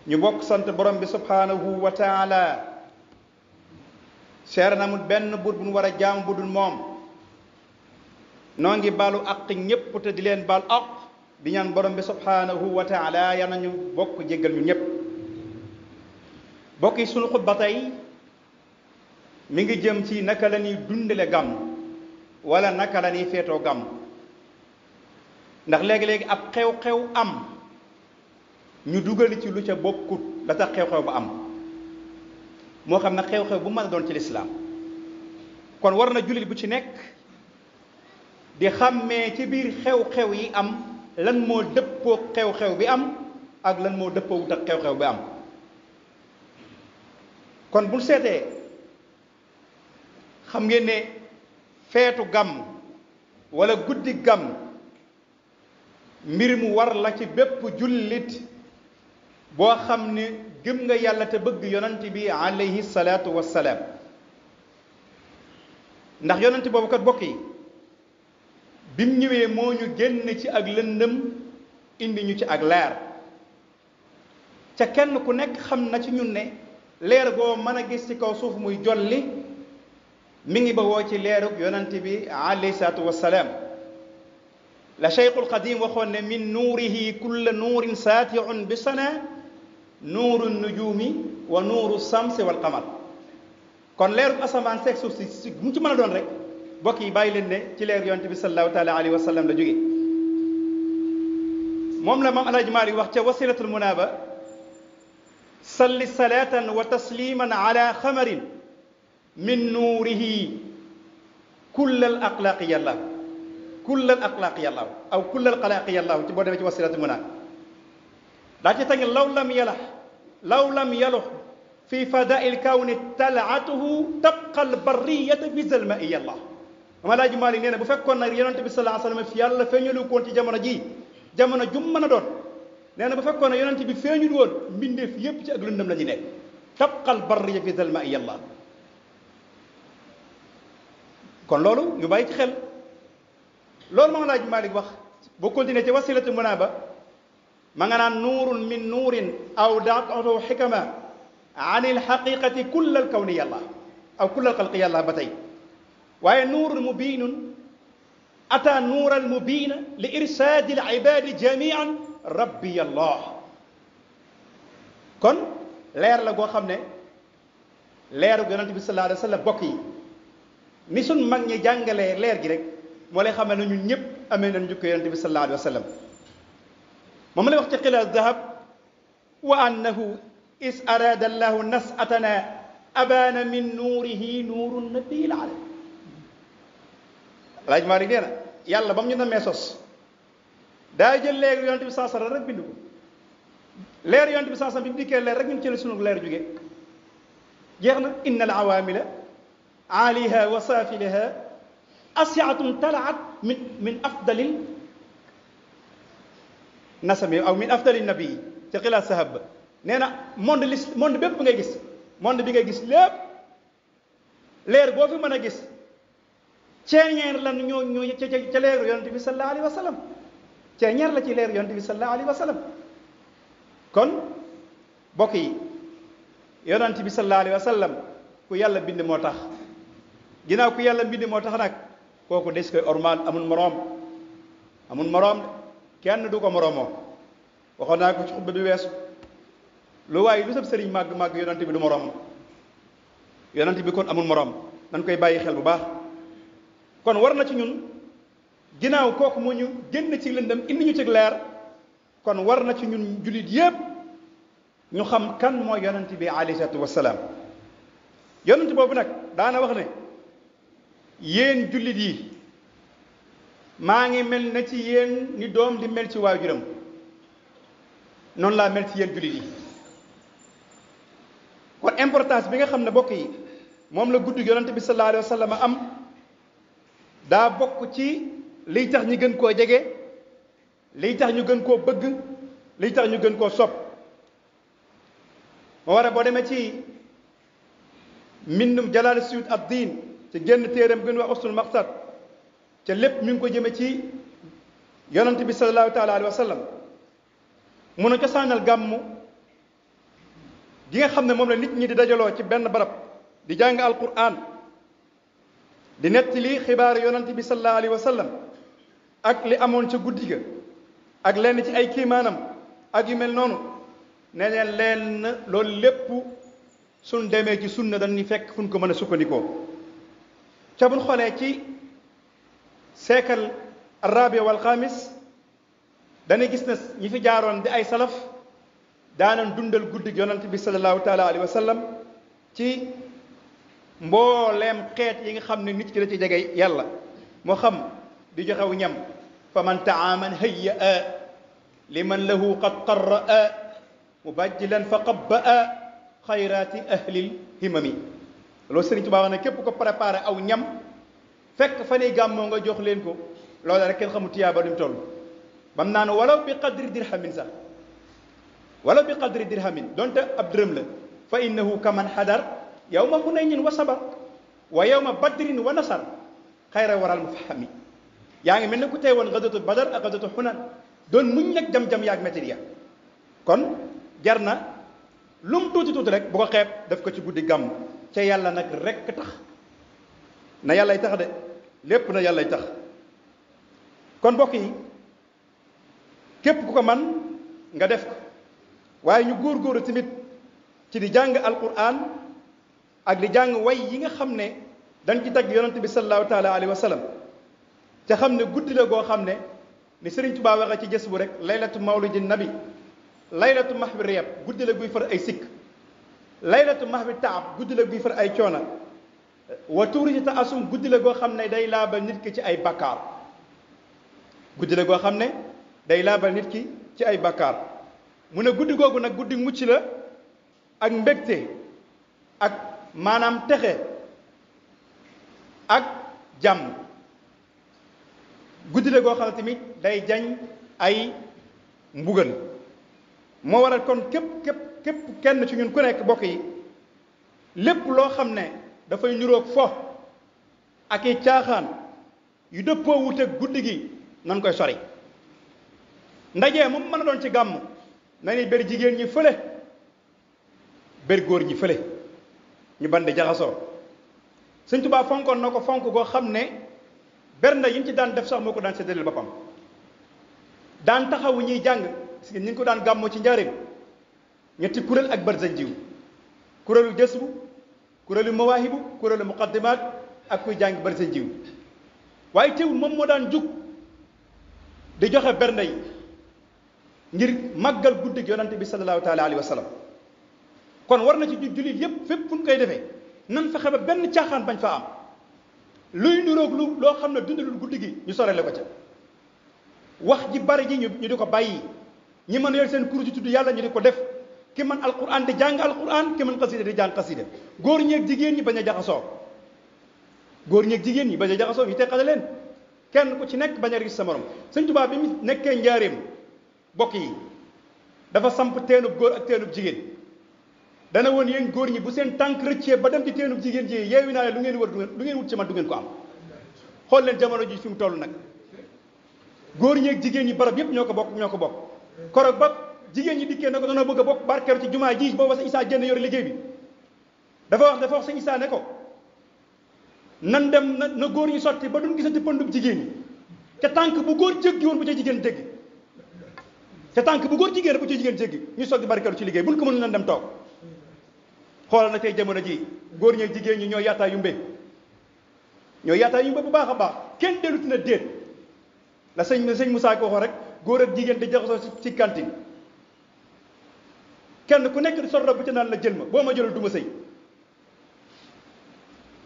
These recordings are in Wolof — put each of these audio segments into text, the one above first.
ñu bokk sant borom bi subhanahu wa taala seer na amul benn buur bu ñu war a jaamu bu dul moom noo ngi baalu àq ñépp te di leen baal àq di ñaan borom bi subhanahu wa taala yal nañu bokk jéggal ñu ñépp bokk yi sunu xutba tey mi ngi jëm ci naka la ñuy dundale gàmm wala naka la ñuy feetoo gàmm ndax léegi-léegi ab xew-xew am ñu dugali ci lu ca bokkut la tax xew-xew ba am moo xam ne xew-xew bu mën a doon ci lislaam kon war na jullit bu ci nekk di xàmmee ci biir xew-xew yi am lan moo dëppoo xew-xew bi am ak lan moo dëppoo wut ak xew-xew bi am kon bul seetee xam ngeen ne feetu gàmm wala guddi gàmm mbir mu war la ci bépp jullit boo xam ne gëm nga yàlla te bëgg yonent bi alayhi salaatu wassalaam ndax yonent boobu kat bokk yi bim ñëwee moo ñu génn ci ak lëndëm indi ñu ci ak leer ca kenn ku nekk xam na ci ñun ne leer goo mën a gis ci kaw suuf muy jolli mi ngi ba woo ci leerug yonent bi alayhi salaatu wassalaam la cheikhul qadim waxoon ne min nuurihi kulla nuurin saatiun bi sana nuuru nujumi wa nuuru samsi wal qamar kon leerug asamaan seeg suuf si mu ci mën a doon rek bokk yi bàyyi leen ne ci leer yonent bi sallallahu taala alayhi wa sallam la jóge moom la maam alhaji Maalik wax ca wasilatul munaba salli salatan wa tasliman ala xamarin min nuurihi kullal axlaaqi yàlla kullal axlaaqi yàlla aw kullal xalaaqi yàlla ci boo demee ci wasilatul munaba daa ci teg law lam yalux fi fadail kawni talaatuhu tabqal barriyata fi zalma i yàlla ma laaji Maalik nee na bu fekkoon nag yonente bi sallallahu alayhi wa sallam fi yàlla feeñalu koon ci jamono ji jamono jum mën a doon nee na bu fekkoon ne yonente bi feeñul woon mbindeef yépp ci ak lëndëm la ñu nekk tabqal barriya fi zalma i yàlla kon loolu ñu bàyyi ci xel loolu ma laaji Maalik wax boo continuer ci wasilatu munaba ma nga naan nuurun min nuurin aw daatu xikama an ilxaqiqati kullal kawni yàlla aw kullal xalqi yàlla ba tey waaye nuurun mubinun ata nuural mubina li irsaadi al ibadi jamian rabbi allah kon leer la goo xam ne leeru yonente bi sallallahu alayhi wa sallam bokk yi ni suñ mag ñi jàngalee leer gi rek moo lay xamal ne ñun ñëpp amee nañ njukko yonente bi sallallahu alayhi wa sallam moom lay wax ci xilaas dahab wa annahu is arada allahu nasatana abana min nuurihi nuuru nabiil alam alaaj Maalik nee na yàlla ba mu ñu namee sos daa jël leer yonent bi saa sara rek bind ko leer yonent bi saa sara bi mu dikkee leer rek ñun ci la sunu leer jógee jeex na inna al awaamila aaliha wa saafilaha asiatun talaat min afdalil nasami aw min afdalil nabii ci xilaas sahab ba nee na monde bépp ngay gis monde bi ngay gis lépp leer boo fi mën a gis ceeñeer lan ñoo ca leeru yonente bi sallallahu alayhi wa sallam ceeñeer la ci leeru yonente bi sallallahu alayhi wa sallam kon bokk yi yonente bi sallallahu alayhi wa sallam ku yàlla bind moo tax ginnaaw ku yàlla bind moo tax nag kooku des koy ormal amul moroom kenn du ko moroomoo waxoon naa ko ci xutba bi weesu lu waaye lu sab sëriñ màgg yonente bi du moroom yonente bi kon amul moroom nañ koy bàyyi xel bu baax kon war na ci ñun ginnaaw kooku moo ñu génn ci lëndëm indi ñu ci leer kon war na ci ñun jullit yépp ñu xam kan mooy yonente bi alayhi salaatu wassalaam yonente boobu nag daana wax ne yéen jullit yi maa ngi mel na ci yéen ni doom di mel ci waajuram noonu laa mel ci yéen jullit yi kon importance bi nga xam ne bokk yi moom la guddi yonente bi sallallahu alayhi wa sallam am daa bokk ci liy tax ñu gën koo jege liy tax ñu gën koo bëgg liy tax ñu gën koo sopp moo war a boo demee ci mbindum Jalaal Suyuut ad-Diin ci génn téeram gën wax Ustul Maqsad ca lépp mi ngi ko jëme ci yonente bi sallallahu taala alayhi wa sallam mun a cosaanal gàmmu gi nga xam ne moom la nit ñi di dajaloo ci benn barab di jàng alquran di nettali xibaar yonante bi sallallahu alayhi wa sallam ak li amoon ca guddi ga ak lenn ci ay kiimaanam ak yu mel noonu ne leen loolu lépp suñ demee ci sunna dañuy fekk fu ñu ko mën a sukkandikoo ca buñ xoolee ci siècle arabi wal xaamis dañuy gis ne ñi fi jaaroon di ay salaf daanan dundal guddi yonante bi sallallahu taala alayhi wa sallam ci mbooleem xeet yi nga xam ne nit ki da ci jege yàlla moo xam di joxew ñam fa man taaman hayya liman lahu qad qarra'a mubajjilan fa qabba'a xayraati ahlil himami loolu Sëriñ Tuubaa wax ne képp ko préparé aw ñam fekk fa ne gàmmoo nga jox leen ko loolu rek kenn xamul tiyaaba du mu toll bam naan walaw bi qadri dirhamin sax walaw bi qadri dirhamin donte ab dërëm la fa innahu kaman xadar yawma hunaynin wa sabar wa yawma badrin wa nasar xayra waral mufahami yaa ngi mel ne ku tey woon gadatu badar ak gadatu xunan doon muñ nag jam-jam yaag météria kon jar na lum tuuti tuuti rek bu ko xeeb def ko ci guddi gàmm ca yàlla nag rekk tax na yàllay tax de lépp na yàllay tax kon mbokk yi képp ku ko man nga def ko waaye ñu góorgóorlu tamit ci di jàng alquran ak di jàng way yi nga xam ne dañ ci tagg yonante bi sallallahu taala alayhi wa sallam te xam ne guddi la goo xam ne ni Sëriñ Tuubaa waxee ci jës bu rek laylatu mawlidin nabi laylatu mahwi riyab guddi la guy far ay sikk laylatu mahwi taab guddi la guy far ay coona wa tuuri ta asum guddi la goo xam ne day laabal nit ki ci ay bakkaar guddi la goo xam ne day laabal nit ki ci ay bakkaar mu ne guddi googu nag guddi mucc la ak mbégte ak maanaam texe ak jàmm guddi la goo xam ne tamit day jañ ay mbugal moo waral kon képp kenn ci ñun ku nekk bokk yi lépp loo xam ne dafay niroog fo ak i caaxaan yu dëppoo wuteeg guddi gi nan koy sori ndaje moom mën a doon ci gàmm na ni ber jigéen ñi fële ber góor ñi fële ñu bandi jaxasoo Sëñ Tuubaa fonkoon na ko fonk goo xam ne bernde yi ñu ci daan def sax moo ko daan séddaleel boppam daan taxawu ñuy jàng parce que ñu ngi ko daan gàmmoo ci njaareem ñetti kuréel ak barzanjiw kuréelu jësbu kuréelu mawaahibu kuréelu muqaddimaat ak kuy jàng barzanjiw waaye teewul moom moo daan jug di joxe bernde yi ngir màggal guddig yonante bi sallallahu taala alayhi wa sallam kon war na ci jullit yépp fépp fu ñu koy defee nan fexe ba benn caaxaan bañ fa am luy niroog loo xam ne dundalul guddi gi ñu sorele ko ca wax ji bari ji ñu di ko bàyyi ñi mën yor seen kuréel ci tudd yàlla ñu di ko def ki man alquran di jàng alquran ki man xasida di jàng xasida góor ñeeg jigéen ñi bañ a jaxasoo góor ñeeg jigéen ñi bañ a jaxasoo ñu teqale leen kenn ku ci nekk bañ a gis sa morom Sëñ Tuubaa bi mu nekkee njaareem bokk yi dafa samp teenub góor ak teenub jigéen dana woon yéen góor ñi bu seen tànk rëccee ba dem ci teenub jigéen ji yeewi naa lu ngeen wër lu ngeen wut ci man du ngeen ko am xool leen jamono ji fi mu toll nag góor ñeeg jigéen ñi barab yépp ñoo ko bokk korog ba jigéen ñi dikkee na ko doona bëgg a bokk barkeeru ci jumaa ji booba sa Isaa Jenn yor liggéey bi dafa wax sa Isaa ne ko nan dem na góor ñi sotti ba duñ gisati pëndub jigéen ñi te tànk bu góor jéggi woon bu ca jigéen jéggi te tànk bu góor jigéen bu ca jigéen jéggi ñu soog di barkeeru ci liggéey buñ ko mënul nan dem toog xoolal na tey jamono ji góor ñeeg jigéen ñi ñoo yaataa yumbe bu baax a baax kenn dellu na déet la sëñ Moussa ko waxoo rek góor ak jigéen di jaxasoo ci cantine kenn ku nekk di sor bu ca naan la jël ma boo ma jëlul du ma sëy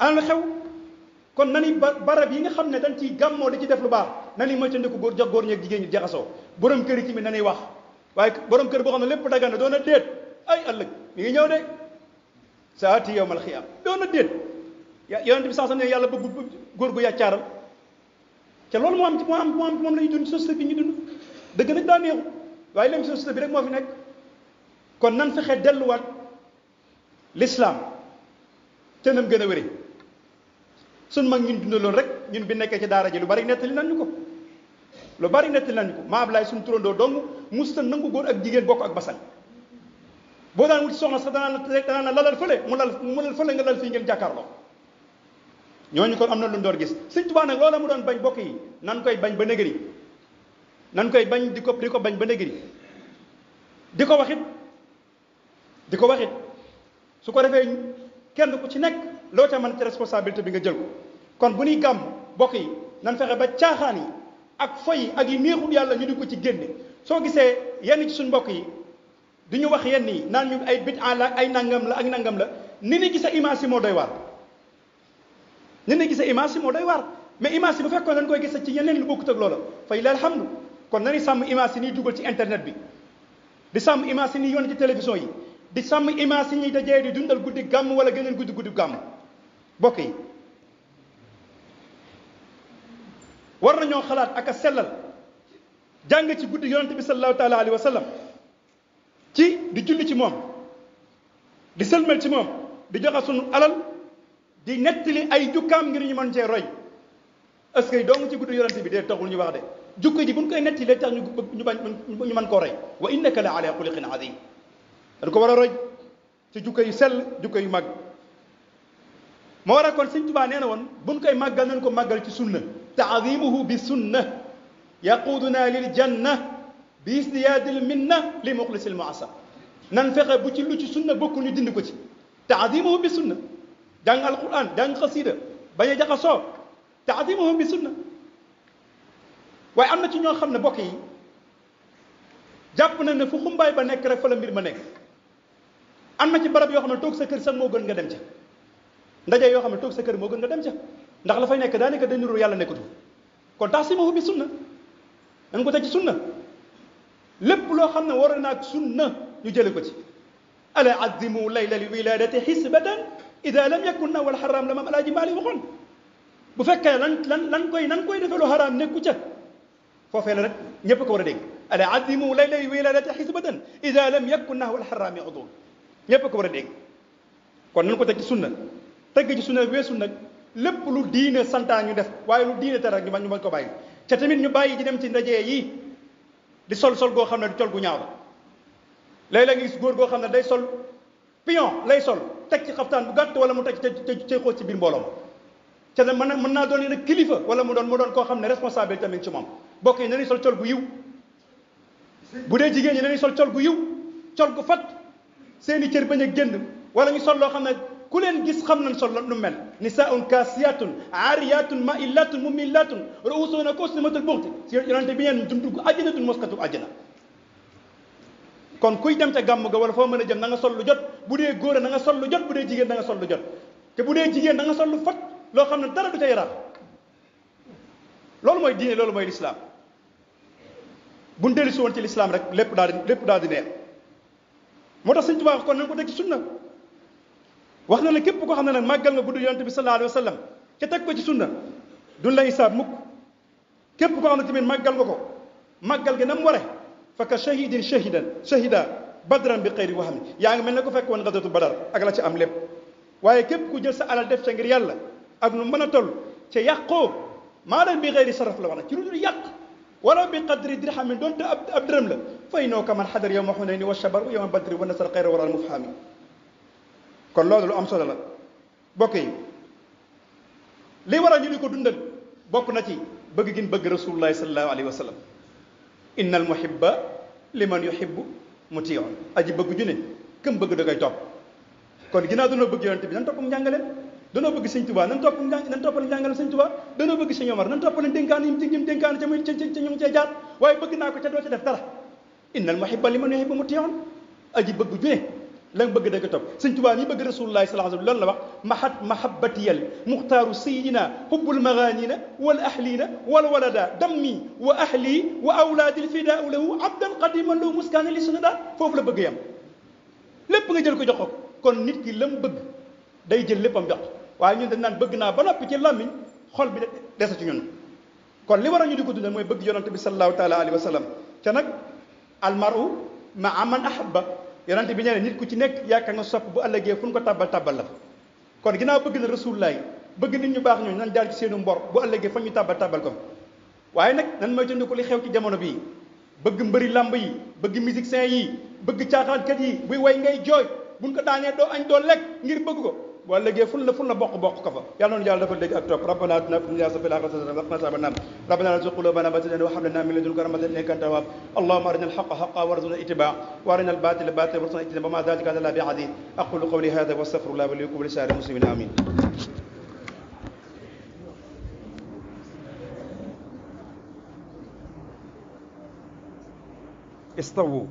ana la xew kon nani barab yi nga xam ne dañ ciy gàmmoo di ci def lu baax nani moytandiku góor ñeeg jigéen ñi jaxasoo borom kër yi ci mi nanuy wax waaye borom kër boo xam ne lépp dagan na doon a déet ay ëllëg mi ngi ñëw de saati yawmal xiyaam doon a déet yonent bi sax ne yàlla bëgg góor gu yàccaaral te loolu moom la ñuy dund société bi ñu dund dëgg nag daa neexu waaye lém société bi rek moo fi nekk kon nan fexe delluwaat l'islam te nam gën a wéri suñ mag ñun dundaloon rek ñun bi nekkee ci daara ji lu bari nettali nañ ñu ko maa Ablaay suñ turandoo dong musta nangu góor ak jigéen bokk ak basan boo daan wuti soxna sax danaa la lalal fële mu lal fële nga lal fii ngeen jàkkaarloo. ñooñu kon am na lu ñu doon gis Sëñ Tuubaa nag loola mu doon bañ bokk yi nan koy bañ ba nëgëri nan koy bañ di ko bañ ba nëgëri di ko waxit su ko defee kenn ku ci nekk loo ca mën ci responsabilité bi nga jël ko. kon bu ñuy gàmm bokk yi nan fexe ba caaxaan yi ak foy ak yi neexul yàlla ñu di ko ci génne. soo gisee yenn ci suñ mbokk yi du ñu wax yenn yi naan ñu ay bid'a la ay nangam la ak nangam la ni ni gisee image yi moo doy waar. ni ni gisee image yi moo doy waar mais image yi bu fekkoon dañ koy gis ci yeneen lu bokkut ak loola fay la alhamdu kon nañu sàmm image yi ñuy dugal ci internet bi di sàmm image yi ñuy yónni ci télévision yi di sàmm image yi ñuy dajee di dundal guddi gàmm wala geneen guddi gàmm bokk yi war nañoo xalaat ak a sellal jàng ci guddi yonente bi sallallahu taala alayhi wa sallam ci di julli ci moom di sëlmal ci moom di joxe sunu alal di nettali ay jukkaam ngir ñu mën cee roy est-ce que dong ci guddi yonente bi dee taxul ñu wax de jukko ji buñ koy nettali lee tax ñu mën koo roy wa innaka la ala xuliqin azim dañ ko war a roy ci jukko yu sell jukko yu mag moo war a kon Sëñ Tuubaa nee na woon buñ koy màggal nañ ko màggal ci sunna taadimuhu bi sunna yaquduna lil janna bi isdiyaadil minna li muxlisil muasa nan fexe bu ci lu ci sunna bokku ñu dindi ko ci taadimuhu bi sunna jàng alquran jàng xasida bañ a jaxasoo taadimuhu bi sunna waaye am na ci ñoo xam ne bokk yi jàpp na ne fu xumbaay ba nekk rek fa la mbir ma nekk am na ci barab yoo xam ne toog sa kër sax moo gën nga dem ca ndaje yoo xam ne toog sa kër moo gën nga dem ca ndax la fay nekk daanaka dañu nuru yàlla nekkatu kon taasimuhu bi sunna dañ ko teg ci sunna lépp loo xam ne war na ak sunna ñu jële ko ci ala azimu layla li wiladati xisbatan ida lam yakun na wal xaram la maam alaaji maali waxoon bu fekkee lan koy defee lu xaraam nekku ca foofee la rek ñëpp ko war a dégg ala azimu layla li wiladati xisbatan ida lam yakun na wal xaraami udul ñëpp ko war a dégg kon nañ ko teg ci sunna teg ci sunna weesu nag lépp lu diine santaan ñu def waaye lu diine tere rek ñu bañ ko bàyyi te tamit ñu bàyyi di dem ci ndaje yi di sol goo xam ne du col gu ñaaw la léeg-léeg nga gis góor goo xam ne day sol pion lay sol teg ci xaftaan bu gàtt wala mu teg ci xóot ci biir mbooloo ma te ne mën naa doon nag kilifa wala mu doon koo xam ne responsable tamit ci moom bokk yi nañuy sol col gu yiw bu dee jigéen ñi nañuy sol col gu yiw col gu fat seeni cër bañ a génn wala ñu sol loo xam ne ku leen gis xam nañ sol lu mel nisaun kaasiyatun aariyatun maillatun mumillatun ruusuna kosnimatul buxti si yonente bi ngeen dum dugg àjjanatun moskatu àjjana kon kuy dem ca gàmm ga wala foo mën a jëm na nga sol lu jot bu dee góor na nga sol lu jot bu dee jigéen na nga sol lu jot te bu dee jigéen na nga sol lu fat loo xam ne dara du ca yaram loolu mooy diine loolu mooy lislaam buñ dellu si woon ci lislaam rek lépp daal di neex moo tax Sëñ Tuubaa kon nañ ko teg ci sunna wax na ne képp koo xam ne nag màggal nga guddi yonente bi sallallahu alayhi wa sallam ca teg ko ci sunna duñ la hisaab mukk képp koo xam ne tamit màggal nga ko màggal gi na mu ware fakka shahidin shahida badran bi xayri waxam ni yaa ngi mel ne ko fekk woon gadatu badar ak la ci am lépp waaye képp ku jël sa alal def ca ngir yàlla ak nu mën a toll ca yàqoo maalan bi xayri saraf la wax na ci lu dul yàq wala bi qadri dirhamin doonte ab dërëm la fay noo kaman xadar yowma xunayni wa shabar yowma badri wa nasar xayra waral mufhami kon loolu lu am solo la bokk yi li waral ñu di ko dundal bokk na ci bëgg gin bëgg rasulullahi sallallahu alayhi wa sallam inna al muhibba liman yuhibbu mutiun aji bëgg ju ne këm bëgg da koy topp kon ginnaaw danoo bëgg yonente bi nan topp njàngaleem danoo bëgg Sëñ Tuubaa nan toppal njàngaleem Sëñ Tuubaa danoo bëgg Sëñ Omar nan toppal dénkaan yi ñim dénkaan ca muy ca ñu cee jaar waaye bëgg naa ko ca doo ca def dara inna al muhibba liman yuhibbu mutiun aji bëgg ju ne la nga bëgg da koy topp Sëñ Tuubaa ñi bëgg rasulullahi sallallahu alayhi wa sallam loolu la wax mahabbatiyal muxtaaru sayidina hubbul maganina wal ahlina wal walada dammi wa ahli wa awlaadi lfidaau lahu abdan qadiman lahu muskaana li sunada foofu la bëgg yam lépp nga jël ko jox ko kon nit ki lam bëgg day jël léppam jox waaye ñun dañ naan bëgg naa ba noppi ci làmmiñ xol bi desa ci ñun kon li war a ñu di ko dundal mooy bëgg yonante bi sallallahu taala alayhi wa sallam te nag almaru maa man ahabba yonante bi nee na nit ku ci nekk yaakaar nga sopp bu ëllëgee fu ñu ko tàbbal la kon ginnaaw bëgg na rasulullaay bëgg nit ñu baax ñooñu nan jaar ci seenu mbor bu ëllëgee fa ñu tàbbal ko waaye nag nan mooy tënd ko li xew ci jamono bii bëgg mbëri làmb yi bëgg musiciens yi bëgg caaxaankat yi buy way ngay jooy buñ ko daanee doo añ doo lekk ngir bëgg ko boo léegi ful la bokk ko fa yàlla noonu yàlla dafa dégg ak topp rabbana atina fid dunya hasanatan wa qina adhaban nar rabbana la tuzigh qulubana ba'da idh hadaytana wa hab lana min ladunka rahmatan innaka antal wahhab allahumma arina al-haqqa haqqan warzuqna ittiba'a wa arina al-batila batilan warzuqna ijtinaba wa ma dhalika 'ala allahi bi'aziz aqulu qawli hadha wa astaghfirullah li wa lakum wa li sa'iril muslimin amin استووا